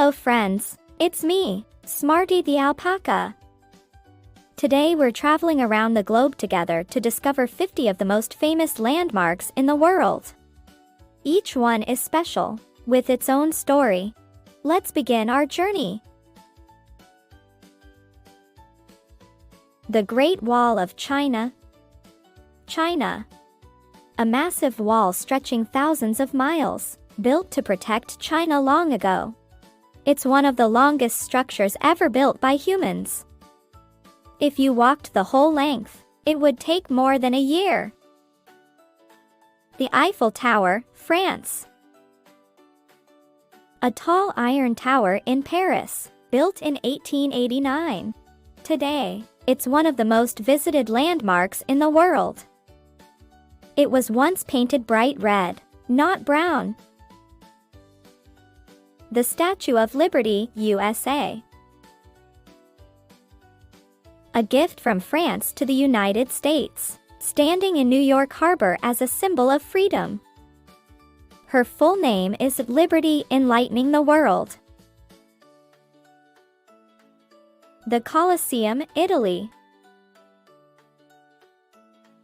Hello friends, it's me, Smartie the Alpaca. Today we're traveling around the globe together to discover 50 of the most famous landmarks in the world. Each one is special, with its own story. Let's begin our journey. The Great Wall of China. China. A massive wall stretching thousands of miles, built to protect China long ago. It's one of the longest structures ever built by humans. If you walked the whole length, it would take more than a year. The Eiffel Tower, France. A tall iron tower in Paris, built in 1889. Today, it's one of the most visited landmarks in the world. It was once painted bright red, not brown. The Statue of Liberty, USA. A gift from France to the United States, standing in New York Harbor as a symbol of freedom. Her full name is Liberty Enlightening the World. The Colosseum, Italy.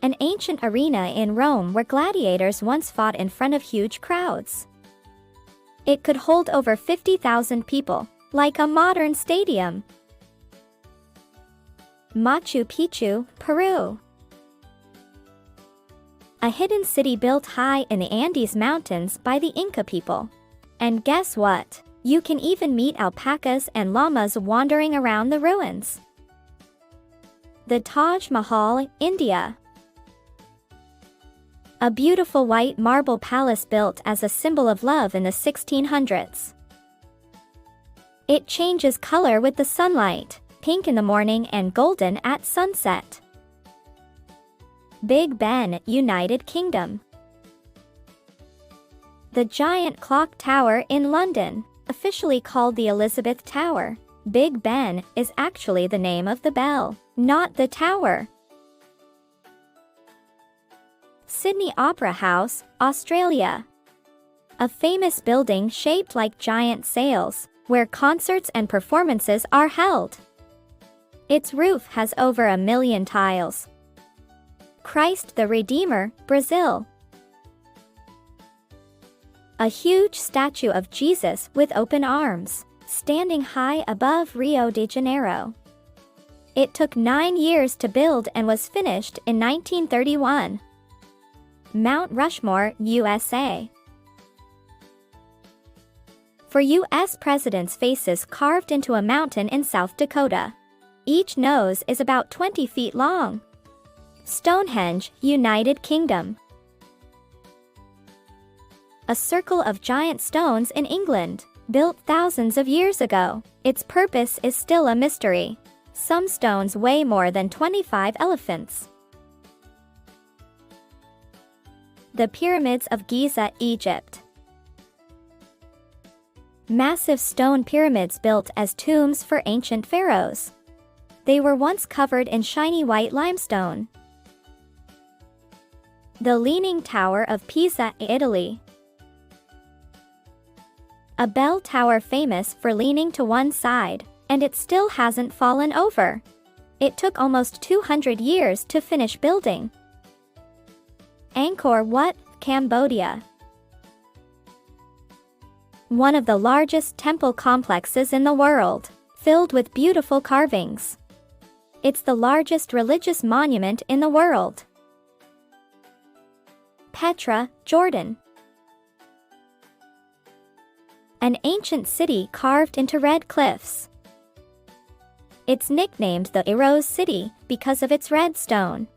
An ancient arena in Rome where gladiators once fought in front of huge crowds. It could hold over 50,000 people, like a modern stadium. Machu Picchu, Peru. A hidden city built high in the Andes Mountains by the Inca people. And guess what? You can even meet alpacas and llamas wandering around the ruins. The Taj Mahal, India. A beautiful white marble palace built as a symbol of love in the 1600s. It changes color with the sunlight, pink in the morning and golden at sunset. Big Ben, United Kingdom. The giant clock tower in London, officially called the Elizabeth Tower. Big Ben is actually the name of the bell, not the tower. Sydney Opera House, Australia. A famous building shaped like giant sails, where concerts and performances are held. Its roof has over 1 million tiles. Christ the Redeemer, Brazil. A huge statue of Jesus with open arms, standing high above Rio de Janeiro. It took 9 years to build and was finished in 1931. Mount Rushmore, USA. For U.S. presidents' faces carved into a mountain in South Dakota. Each nose is about 20 feet long. Stonehenge, United Kingdom. A circle of giant stones in England, built thousands of years ago. Its purpose is still a mystery. Some stones weigh more than 25 elephants. The Pyramids of Giza, Egypt. Massive stone pyramids built as tombs for ancient pharaohs. They were once covered in shiny white limestone. The Leaning Tower of Pisa, Italy. A bell tower famous for leaning to one side, and it still hasn't fallen over. It took almost 200 years to finish building. Angkor Wat, Cambodia. One of the largest temple complexes in the world, filled with beautiful carvings. It's the largest religious monument in the world. Petra, Jordan. An ancient city carved into red cliffs. It's nicknamed the Heroes City because of its red stone.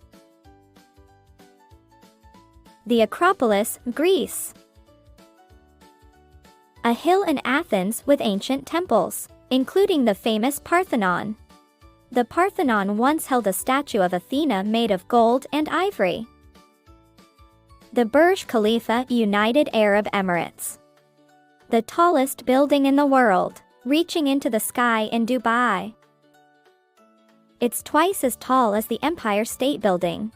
The Acropolis, Greece. A hill in Athens with ancient temples, including the famous Parthenon. The Parthenon once held a statue of Athena made of gold and ivory. The Burj Khalifa, United Arab Emirates. The tallest building in the world, reaching into the sky in Dubai. It's twice as tall as the Empire State Building.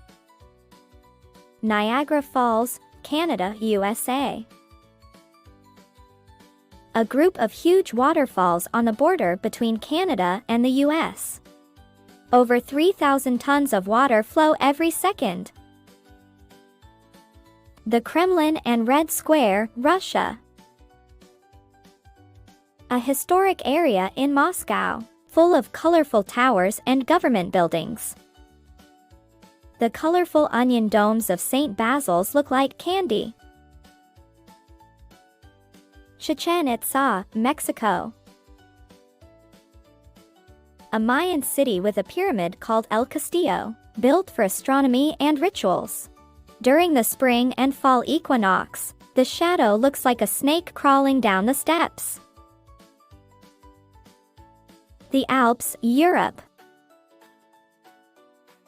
Niagara Falls, Canada, USA. a group of huge waterfalls on the border between Canada and the US. Over 3,000 tons of water flow every second. The Kremlin and Red Square, Russia. A historic area in Moscow, full of colorful towers and government buildings. The colorful onion domes of St. Basil's look like candy. Chichen Itza, Mexico. A Mayan city with a pyramid called El Castillo, built for astronomy and rituals. During the spring and fall equinox, the shadow looks like a snake crawling down the steps. The Alps, Europe.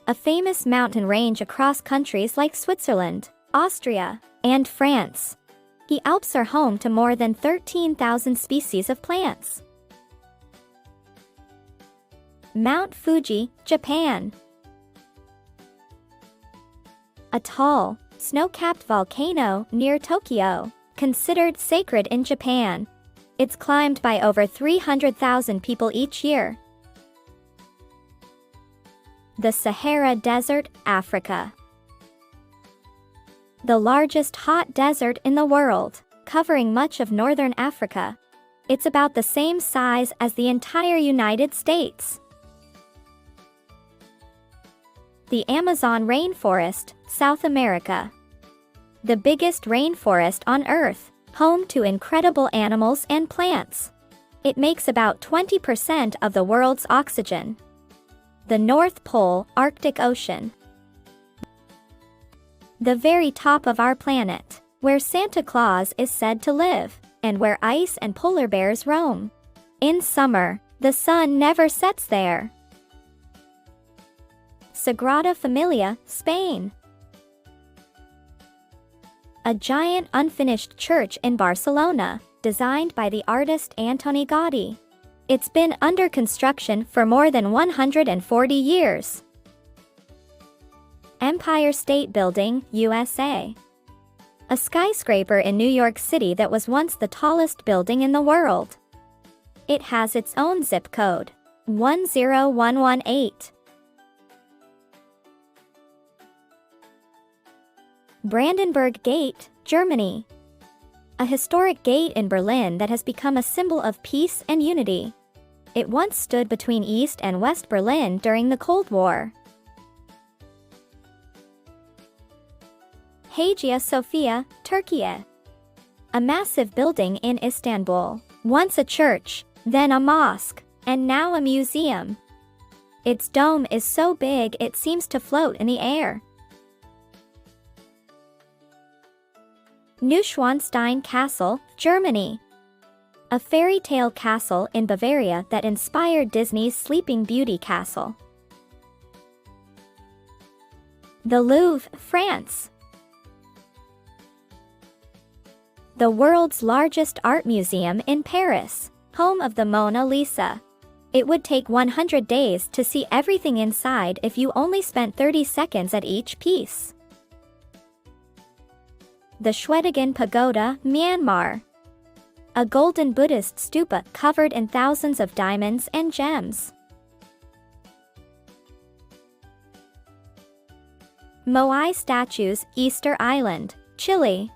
A famous mountain range across countries like Switzerland, Austria, and France. The Alps are home to more than 13,000 species of plants. Mount Fuji, Japan. A tall, snow-capped volcano near Tokyo, considered sacred in Japan. It's climbed by over 300,000 people each year. The Sahara Desert, Africa. The largest hot desert in the world, covering much of northern Africa. It's about the same size as the entire United States. The Amazon rainforest, South America. The biggest rainforest on Earth, home to incredible animals and plants. It makes about 20% of the world's oxygen. The North Pole, Arctic Ocean. The very top of our planet, where Santa Claus is said to live, and where ice and polar bears roam. In summer, the sun never sets there. Sagrada Familia, Spain. A giant unfinished church in Barcelona, designed by the artist Antoni Gaudí. It's been under construction for more than 140 years. Empire State Building, USA. A skyscraper in New York City that was once the tallest building in the world. It has its own zip code, 10118. Brandenburg Gate, Germany. A historic gate in Berlin that has become a symbol of peace and unity. It once stood between East and West Berlin during the Cold War. Hagia Sophia, Türkiye. A massive building in Istanbul, once a church, then a mosque, and now a museum. Its dome is so big it seems to float in the air. Neuschwanstein Castle, Germany. A fairy tale castle in Bavaria that inspired Disney's Sleeping Beauty castle. The Louvre, France. The world's largest art museum in Paris, home of the Mona Lisa. It would take 100 days to see everything inside if you only spent 30 seconds at each piece. The Shwedagon Pagoda, Myanmar. A golden Buddhist stupa covered in thousands of diamonds and gems. Moai statues, Easter Island, Chile.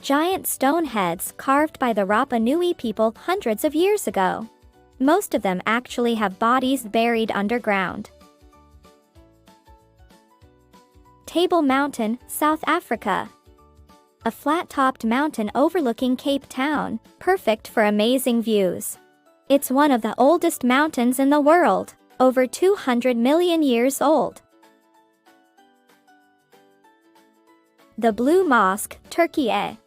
Giant stone heads carved by the Rapa Nui people hundreds of years ago. Most of them actually have bodies buried underground. Table Mountain, South Africa. A flat-topped mountain overlooking Cape Town, perfect for amazing views. It's one of the oldest mountains in the world, over 200 million years old. The Blue Mosque, Türkiye.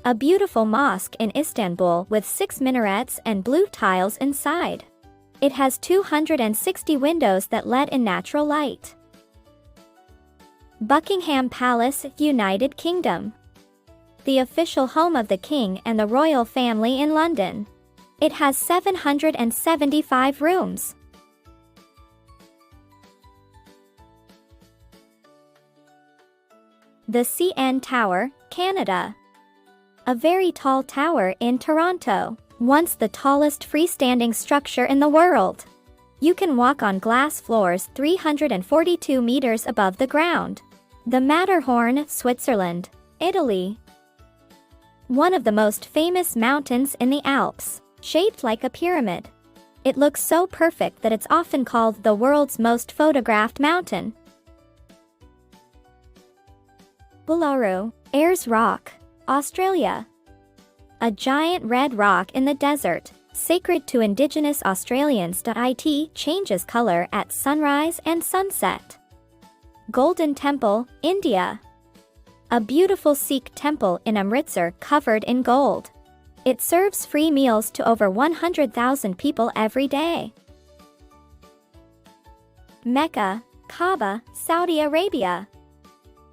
A beautiful mosque in Istanbul with 6 minarets and blue tiles inside. It has 260 windows that let in natural light. Buckingham Palace, United Kingdom. The official home of the king and the royal family in London. It has 775 rooms. The CN Tower, Canada. a very tall tower in Toronto, once the tallest freestanding structure in the world. You can walk on glass floors 342 meters above the ground. The Matterhorn, Switzerland, Italy. One of the most famous mountains in the Alps, shaped like a pyramid. It looks so perfect that it's often called the world's most photographed mountain. Uluru, Ayers Rock, Australia. A giant red rock in the desert, sacred to Indigenous Australians. It changes color at sunrise and sunset. Golden Temple, India. A beautiful Sikh temple in Amritsar covered in gold. It serves free meals to over 100,000 people every day. Mecca, Kaaba, Saudi Arabia.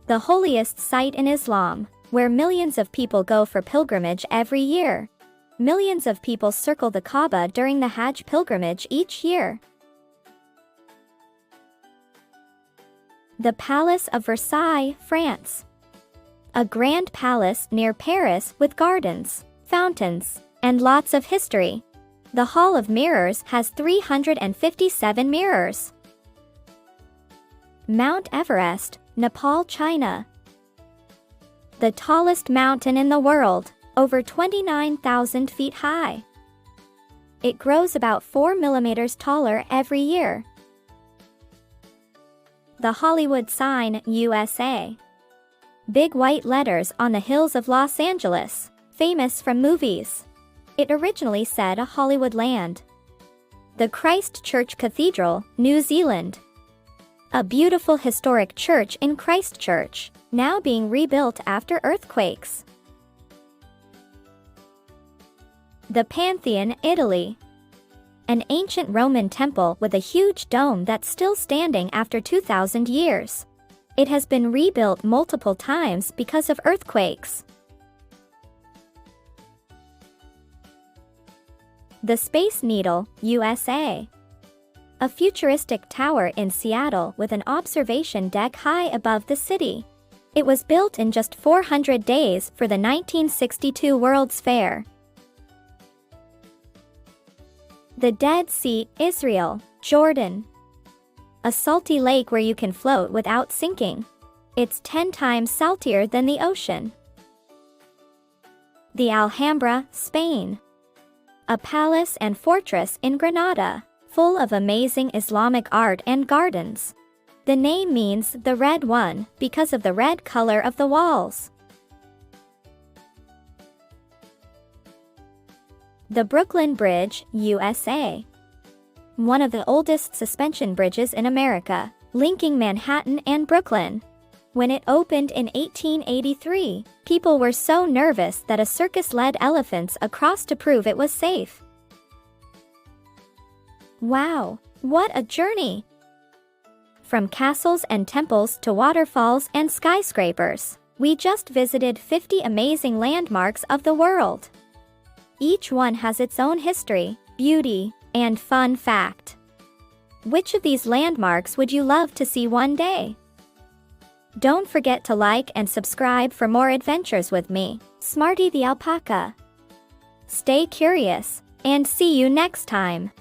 The holiest site in Islam, where millions of people go for pilgrimage every year. Millions of people circle the Kaaba during the Hajj pilgrimage each year. The Palace of Versailles, France. A grand palace near Paris with gardens, fountains, and lots of history. The Hall of Mirrors has 357 mirrors. Mount Everest, Nepal, China. The tallest mountain in the world, over 29,000 feet high. It grows about 4 millimeters taller every year. The Hollywood sign, USA. Big white letters on the hills of Los Angeles, famous from movies. It originally said a Hollywood land. The Christ Church Cathedral, New Zealand. A beautiful historic church in Christchurch, now being rebuilt after earthquakes. The Pantheon, Italy. An ancient Roman temple with a huge dome that's still standing after 2,000 years. It has been rebuilt multiple times because of earthquakes. The Space Needle, USA. A futuristic tower in Seattle with an observation deck high above the city. It was built in just 400 days for the 1962 World's Fair. The Dead Sea, Israel, Jordan. A salty lake where you can float without sinking. It's 10 times saltier than the ocean. The Alhambra, Spain. A palace and fortress in Granada, full of amazing Islamic art and gardens. The name means the red one because of the red color of the walls. The Brooklyn Bridge, USA. One of the oldest suspension bridges in America, linking Manhattan and Brooklyn. When it opened in 1883, people were so nervous that a circus led elephants across to prove it was safe. Wow, what a journey! From castles and temples to waterfalls and skyscrapers, we just visited 50 amazing landmarks of the world. Each one has its own history, beauty, and fun fact. Which of these landmarks would you love to see one day? Don't forget to like and subscribe for more adventures with me, Smartie the Alpaca. Stay curious, and see you next time.